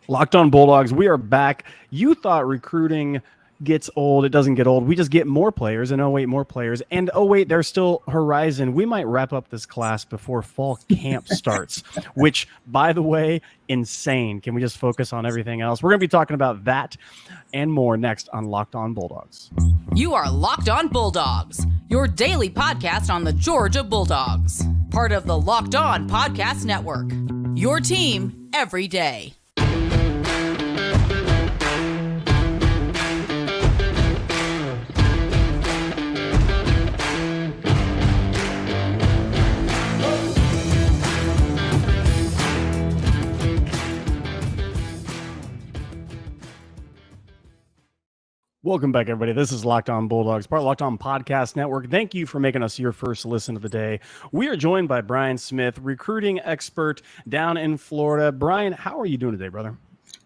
Locked on Bulldogs, we are back. You thought recruiting gets old. It doesn't get old. We just get more players, and oh wait, more players. And oh wait, there's still horizon. We might wrap up this class before fall camp starts, which, by the way, insane. Can we just focus on everything else? We're going to be talking about that and more next on Locked on Bulldogs. You are Locked on Bulldogs, your daily podcast on the Georgia Bulldogs, part of the Locked on Podcast Network, your team every day. Welcome back, everybody. This is Locked on Bulldogs, part of Locked on Podcast Network. Thank you for making us your first listen of the day. We are joined by Brian Smith, recruiting expert down in Florida. Brian, how are you doing today, brother?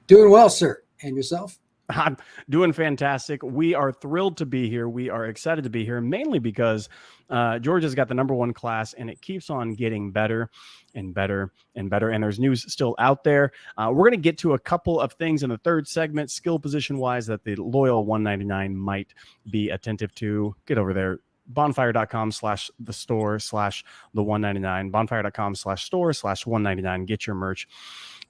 Doing well, sir. And yourself? I'm doing fantastic. We are thrilled to be here. We are excited to be here, mainly because Georgia's got the #1 class, and it keeps on getting better and better and better. And there's news still out there. We're going to get to a couple of things in the third segment, skill position wise, that the loyal 199 might be attentive to. Get over there. Bonfire.com/the-store/the199, bonfire.com/store/199. Get your merch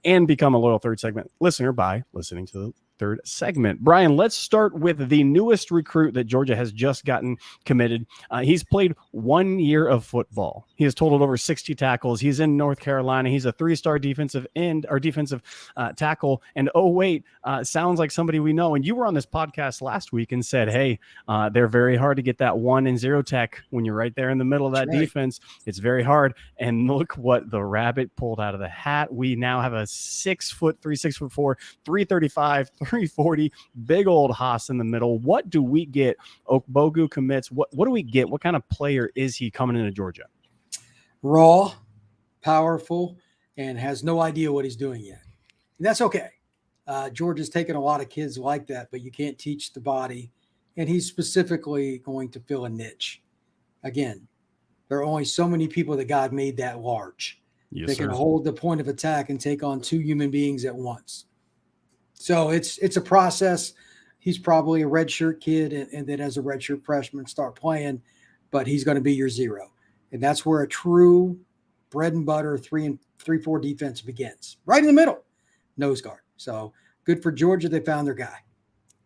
and become a loyal third segment listener by listening to the third segment. Brian, let's start with the newest recruit that Georgia has just gotten committed. He's played 1 year of football. He has totaled over 60 tackles. He's in North Carolina. He's a 3-star defensive end or defensive tackle. And oh, wait, sounds like somebody we know. And you were on this podcast last week and said, hey, they're very hard to get that 1 and 0 tech when you're right there in the middle of that defense. It's very hard. And look what the rabbit pulled out of the hat. We now have a 6'3", 6'4", 335, 340, big old Haas in the middle. What do we get? Okbogu commits. What do we get? What kind of player is he coming into Georgia? Raw, powerful, and has no idea what he's doing yet. And that's okay. Georgia's taken a lot of kids like that, but you can't teach the body. And he's specifically going to fill a niche. Again, there are only so many people that God made that large. Yes, they sir. can hold the point of attack and take on 2 human beings at once. So it's a process. He's probably a redshirt kid, and then as a redshirt freshman start playing, but he's going to be your 0. And that's where a true bread and butter 3-4 defense begins. Right in the middle, nose guard. So good for Georgia. They found their guy.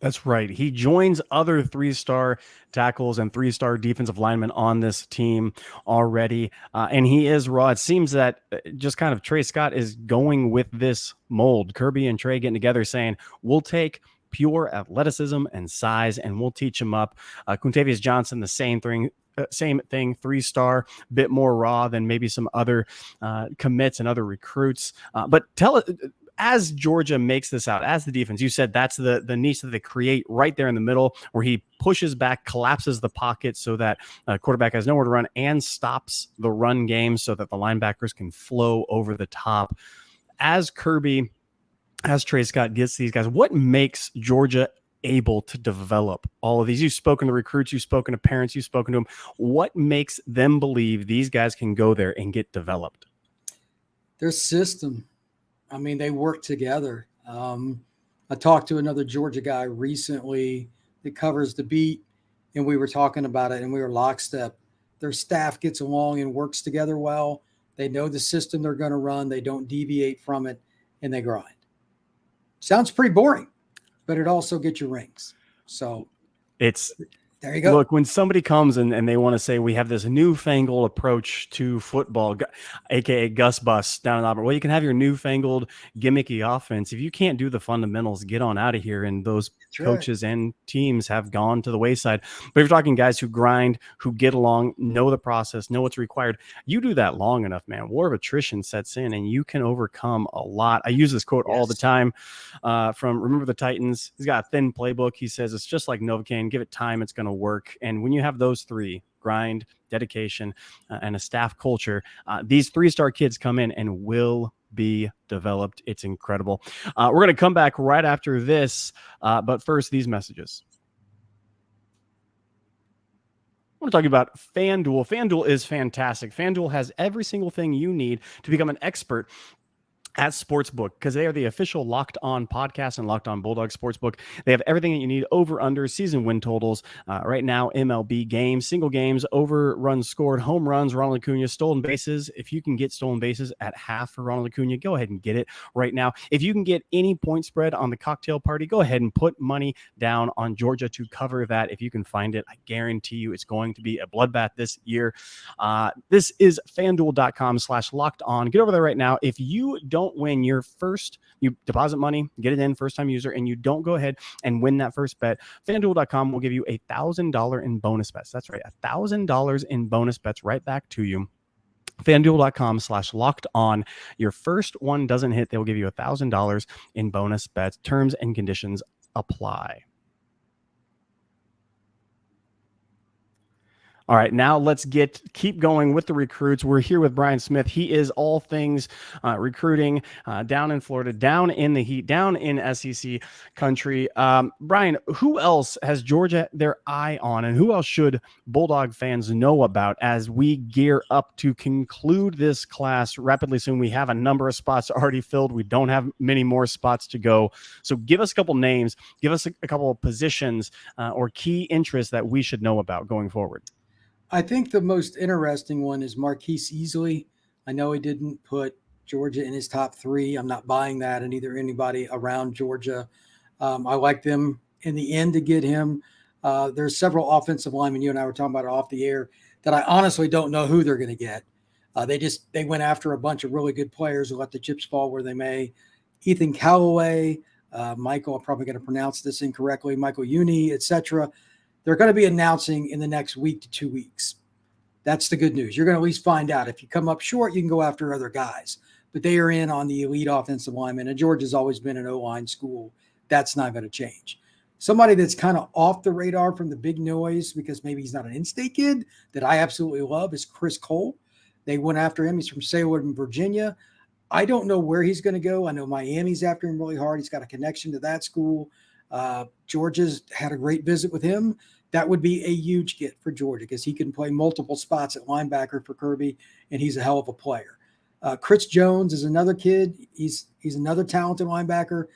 That's right. He joins other 3-star tackles and 3-star defensive linemen on this team already. And he is raw. It seems that just kind of Trey Scott is going with this mold. Kirby and Trey getting together saying, we'll take pure athleticism and size and we'll teach him up. Quintavious Johnson, the same thing, 3-star, bit more raw than maybe some other commits and other recruits. But tell it. As Georgia makes this out, as the defense, you said that's the niche that they create right there in the middle where he pushes back, collapses the pocket so that quarterback has nowhere to run and stops the run game so that the linebackers can flow over the top. As Kirby, as Trey Scott gets these guys, what makes Georgia able to develop all of these? You've spoken to recruits, you've spoken to parents, you've spoken to them. What makes them believe these guys can go there and get developed? Their system. I mean, they work together. I talked to another Georgia guy recently that covers the beat, and we were talking about it, and we were lockstep. Their staff gets along and works together well. They know the system they're going to run. They don't deviate from it, and they grind. Sounds pretty boring, but it also gets you rings. So there you go. Look, when somebody comes and they want to say we have this newfangled approach to football, aka Gus Bus down in Auburn, well, you can have your newfangled gimmicky offense. If you can't do the fundamentals, get on out of here. And those coaches and teams have gone to the wayside. But if you're talking guys who grind, who get along, know the process, know what's required, you do that long enough, man. War of attrition sets in and you can overcome a lot. I use this quote all the time from Remember the Titans. He's got a thin playbook. He says it's just like Novocaine. Give it time. It's going to work. And when you have those 3, grind, dedication, and a staff culture, these 3-star kids come in and will be developed. It's incredible. We're going to come back right after this, but first, these messages. I want to talk about FanDuel. FanDuel is fantastic. FanDuel has every single thing you need to become an expert at Sportsbook, because they are the official Locked On podcast and Locked On Bulldogs Sportsbook. They have everything that you need: over, under, season win totals. Right now, MLB games, single games, over, runs scored, home runs, Ronald Acuna, stolen bases. If you can get stolen bases at half for Ronald Acuna, go ahead and get it right now. If you can get any point spread on the cocktail party, go ahead and put money down on Georgia to cover that. If you can find it, I guarantee you it's going to be a bloodbath this year. This is FanDuel.com/locked on. Get over there right now. If you don't win your first, you deposit money, get it in, first time user, and you don't go ahead and win that first bet, FanDuel.com will give you $1,000 in bonus bets. That's right, $1,000 in bonus bets right back to you. FanDuel.com/locked on. Your first one doesn't hit, they will give you $1,000 in bonus bets. Terms and conditions apply. All right, now let's keep going with the recruits. We're here with Brian Smith. He is all things recruiting down in Florida, down in the heat, down in SEC country. Brian, who else has Georgia their eye on, and who else should Bulldog fans know about as we gear up to conclude this class rapidly soon? We have a number of spots already filled. We don't have many more spots to go. So give us a couple names, give us a couple of positions or key interests that we should know about going forward. I think the most interesting one is Marquise Easley. I know he didn't put Georgia in his top 3. I'm not buying that, and neither anybody around Georgia. I like them in the end to get him. There's several offensive linemen, you and I were talking about it off the air, that I honestly don't know who they're going to get. They went after a bunch of really good players who let the chips fall where they may. Ethan Callaway, Michael, I'm probably going to pronounce this incorrectly, Michael Uni, etc. They're going to be announcing in the next week to 2 weeks. That's the good news. You're going to at least find out. If you come up short, you can go after other guys. But they are in on the elite offensive lineman, and Georgia's always been an O-line school. That's not going to change. Somebody that's kind of off the radar from the big noise because maybe he's not an in-state kid that I absolutely love is Chris Cole. They went after him. He's from Salem, Virginia. I don't know where he's going to go. I know Miami's after him really hard. He's got a connection to that school. Georgia's had a great visit with him. That would be a huge get for Georgia because he can play multiple spots at linebacker for Kirby, and he's a hell of a player. Chris Jones is another kid. He's another talented linebacker.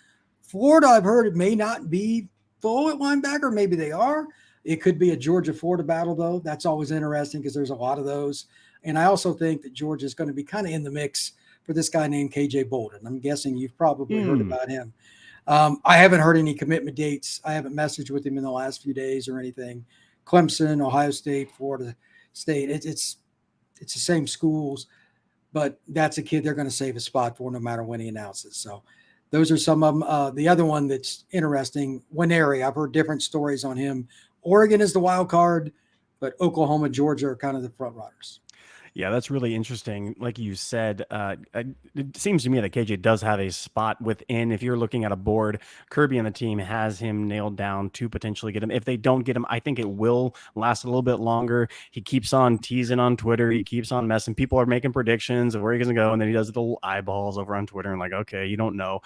Florida, I've heard it may not be full at linebacker. Maybe they are. It could be a Georgia-Florida battle, though. That's always interesting because there's a lot of those. And I also think that Georgia is going to be kind of in the mix for this guy named KJ Bolden. I'm guessing you've probably heard about him. I haven't heard any commitment dates. I haven't messaged with him in the last few days or anything. Clemson, Ohio State, Florida State, it's the same schools, but that's a kid they're going to save a spot for no matter when he announces. So those are some of them. The other one that's interesting, Winery, I've heard different stories on him. Oregon is the wild card, but Oklahoma, Georgia are kind of the front runners. Yeah, that's really interesting. Like you said, it seems to me that KJ does have a spot within. If you're looking at a board, Kirby and the team has him nailed down to potentially get him. If they don't get him, I think it will last a little bit longer. He keeps on teasing on Twitter. He keeps on messing. People are making predictions of where he's going to go, and then he does the little eyeballs over on Twitter and like, okay, you don't know.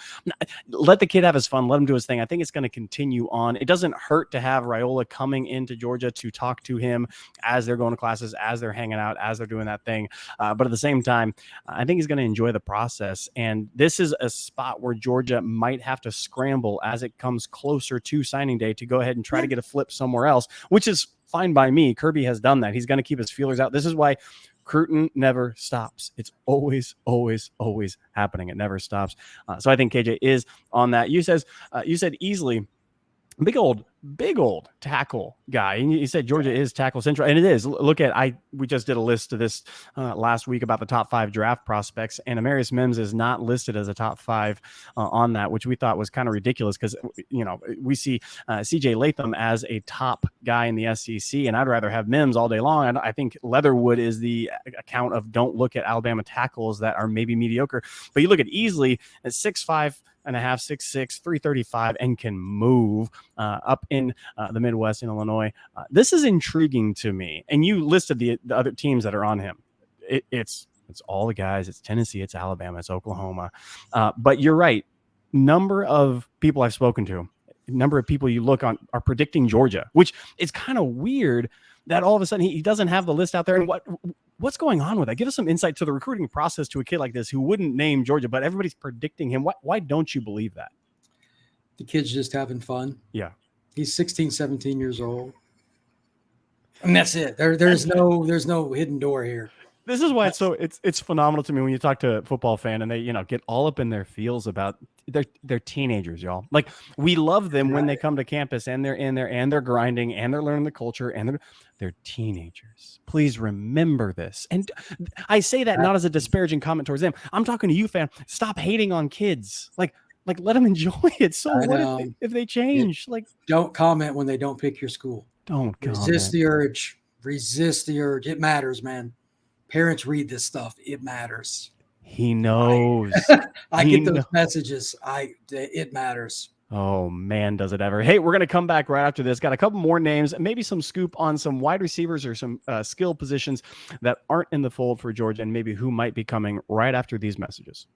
Let the kid have his fun. Let him do his thing. I think it's going to continue on. It doesn't hurt to have Raiola coming into Georgia to talk to him as they're going to classes, as they're hanging out, as they're doing that thing. But at the same time, I think he's going to enjoy the process. And this is a spot where Georgia might have to scramble as it comes closer to signing day to go ahead and try to get a flip somewhere else, which is fine by me. Kirby has done that. He's going to keep his feelers out. This is why recruiting never stops. It's always, always, always happening. It never stops. So I think KJ is on that. You said easily big old tackle guy. And you said Georgia is tackle central, and it is. Look at we just did a list of this last week about the top 5 draft prospects, and Amarius Mims is not listed as a top 5 on that, which we thought was kind of ridiculous because we see CJ Latham as a top guy in the SEC, and I'd rather have Mims all day long. I think Leatherwood is the account of don't look at Alabama tackles that are maybe mediocre, but you look at Easley at 6'5" and a half, 6'6", 335, and can move up in the Midwest in Illinois. This is intriguing to me. And you listed the other teams that are on him. It's all the guys. It's Tennessee, it's Alabama, it's Oklahoma. But you're right. Number of people I've spoken to, number of people you look on are predicting Georgia, which is kind of weird that all of a sudden he doesn't have the list out there. And What's going on with that? Give us some insight to the recruiting process to a kid like this who wouldn't name Georgia, but everybody's predicting him. Why don't you believe that? The kid's just having fun. Yeah. He's 16, 17 years old. And that's it. There's no hidden door here. This is why it's phenomenal to me when you talk to a football fan and they, get all up in their feels about they're teenagers, y'all. Like, we love them when they come to campus and they're in there and they're grinding and they're learning the culture and they're teenagers. Please remember this. And I say that not as a disparaging comment towards them. I'm talking to you, fan. Stop hating on kids. Like let them enjoy it. So what if they change? Don't comment when they don't pick your school. Don't resist the urge. Resist the urge. It matters, man. Parents read this stuff. It matters. He knows. I get those messages. It matters. Oh, man, does it ever. Hey, we're going to come back right after this. Got a couple more names, maybe some scoop on some wide receivers or some skill positions that aren't in the fold for Georgia and maybe who might be coming right after these messages.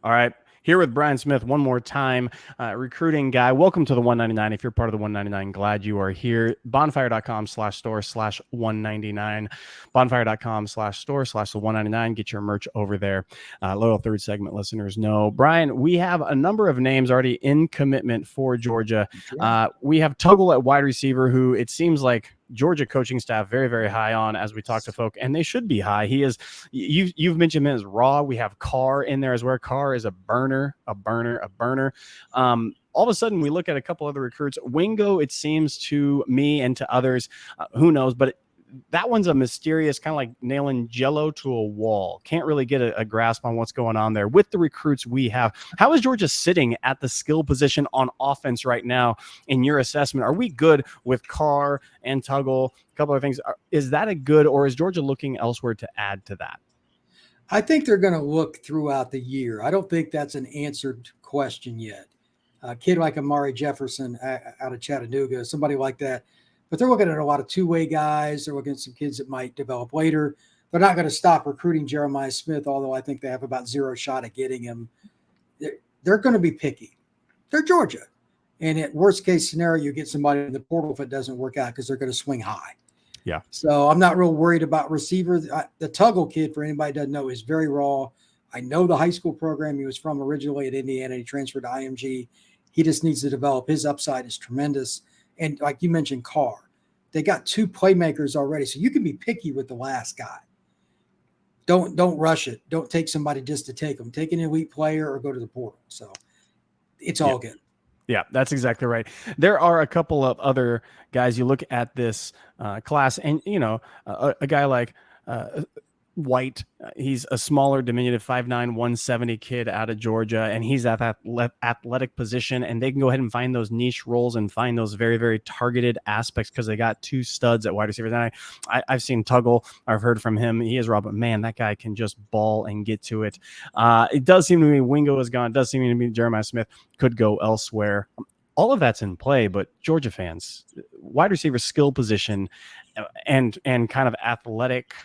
All right. Here with Brian Smith one more time, recruiting guy. Welcome to the 199. If you're part of the 199, glad you are here. Bonfire.com/store/199. Bonfire.com/store/199. Get your merch over there. Loyal third segment listeners know. Brian, we have a number of names already in commitment for Georgia. We have Tuggle at wide receiver, who it seems like Georgia coaching staff very, very high on as we talk to folk, and they should be high. He is, you've mentioned him as raw. We have Carr in there as well. Carr is a burner. All of a sudden, we look at a couple other recruits. Wingo, it seems to me and to others, who knows, but that one's a mysterious, kind of like nailing Jell-O to a wall. Can't really get a grasp on what's going on there with the recruits we have. How is Georgia sitting at the skill position on offense right now in your assessment? Are we good with Carr and Tuggle? A couple of things. Is that a good, or is Georgia looking elsewhere to add to that? I think they're going to look throughout the year. I don't think that's an answered question yet. A kid like Amari Jefferson out of Chattanooga, somebody like that. But they're looking at a lot of two-way guys. They're looking at some kids that might develop later. They're not going to stop recruiting Jeremiah Smith, although I think they have about zero shot at getting him. They're going to be picky. They're Georgia. And at worst-case scenario, you get somebody in the portal if it doesn't work out because they're going to swing high. Yeah. So I'm not real worried about receiver. The Tuggle kid, for anybody who doesn't know, is very raw. I know the high school program he was from originally at Indiana. He transferred to IMG. He just needs to develop. His upside is tremendous. And like you mentioned, Carr, they got two playmakers already. So you can be picky with the last guy. Don't rush it. Don't take somebody just to take them. Take an elite player or go to the portal. So it's all good. Yeah, that's exactly right. There are a couple of other guys. You look at this class and, a guy like White, he's a smaller, diminutive 5'9", 170 kid out of Georgia, and he's at that athletic position, and they can go ahead and find those niche roles and find those very, very targeted aspects because they got two studs at wide receivers. And I've seen Tuggle. I've heard from him. He is raw, but man, that guy can just ball and get to it. It does seem to me Wingo is gone. It does seem to me Jeremiah Smith could go elsewhere. All of that's in play, but Georgia fans, wide receiver skill position and kind of athletic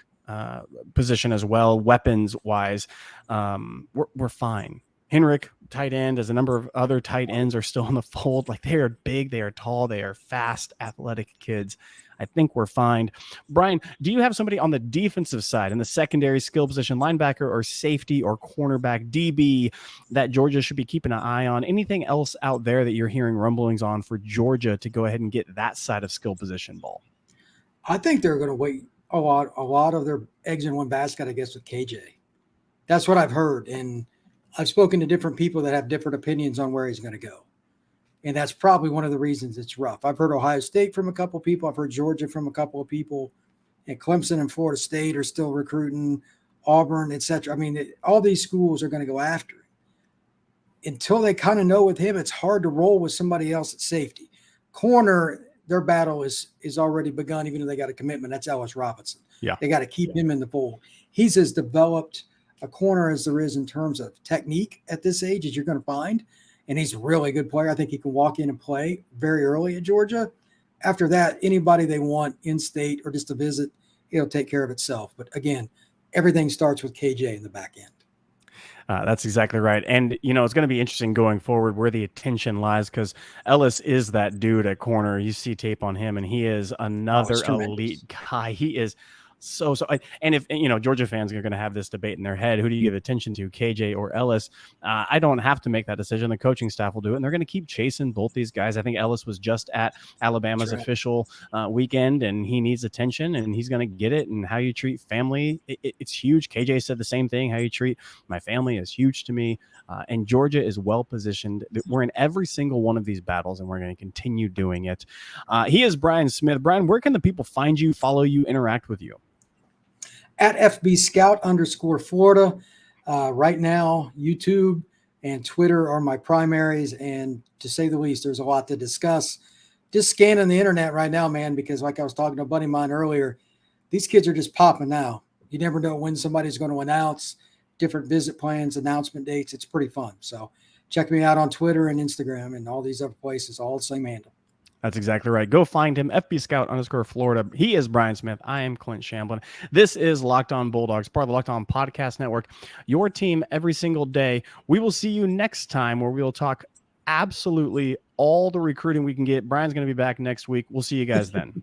position as well, weapons wise, we're fine. Henrik, tight end, as a number of other tight ends are still in the fold. Like, they are big, they are tall, they are fast, athletic kids. I think we're fine. Brian, do you have somebody on the defensive side in the secondary skill position, linebacker or safety or cornerback, DB, that Georgia should be keeping an eye on? Anything else out there that you're hearing rumblings on for Georgia to go ahead and get that side of skill position ball? I think they're going to wait a lot of their eggs in one basket, I guess, with KJ. That's what I've heard. And I've spoken to different people that have different opinions on where he's going to go. And that's probably one of the reasons it's rough. I've heard Ohio State from a couple of people. I've heard Georgia from a couple of people. And Clemson and Florida State are still recruiting, Auburn, etc. I mean, all these schools are going to go after him. Until they kind of know with him, it's hard to roll with somebody else at safety. Corner, their battle is already begun, even though they got a commitment. That's Ellis Robinson. Yeah. They got to keep him in the fold. He's as developed a corner as there is in terms of technique at this age as you're going to find. And he's a really good player. I think he can walk in and play very early at Georgia. After that, anybody they want in-state or just to visit, it'll take care of itself. But again, everything starts with KJ in the back end. That's exactly right. And, it's going to be interesting going forward where the attention lies because Ellis is that dude at corner. You see tape on him, and he is another elite guy. He is and if Georgia fans are going to have this debate in their head, who do you give attention to, KJ or Ellis? I don't have to make that decision. The coaching staff will do it, and they're going to keep chasing both these guys. I think Ellis was just at Alabama's official weekend, and he needs attention, and he's going to get it. And how you treat family, it's huge. KJ said the same thing. How you treat my family is huge to me. And Georgia is well positioned. We're in every single one of these battles, and we're going to continue doing it. He is Brian Smith. Brian, where can the people find you, follow you, interact with you? At FB Scout _Florida. Right now, YouTube and Twitter are my primaries. And to say the least, there's a lot to discuss. Just scanning the internet right now, man, because like I was talking to a buddy of mine earlier, these kids are just popping now. You never know when somebody's going to announce different visit plans, announcement dates. It's pretty fun. So check me out on Twitter and Instagram and all these other places, all the same handle. That's exactly right. Go find him, FB Scout _Florida. He is Brian Smith. I am Clint Shamblin. This is Locked On Bulldogs, part of the Locked On Podcast Network. Your team every single day. We will see you next time where we will talk absolutely all the recruiting we can get. Brian's going to be back next week. We'll see you guys then.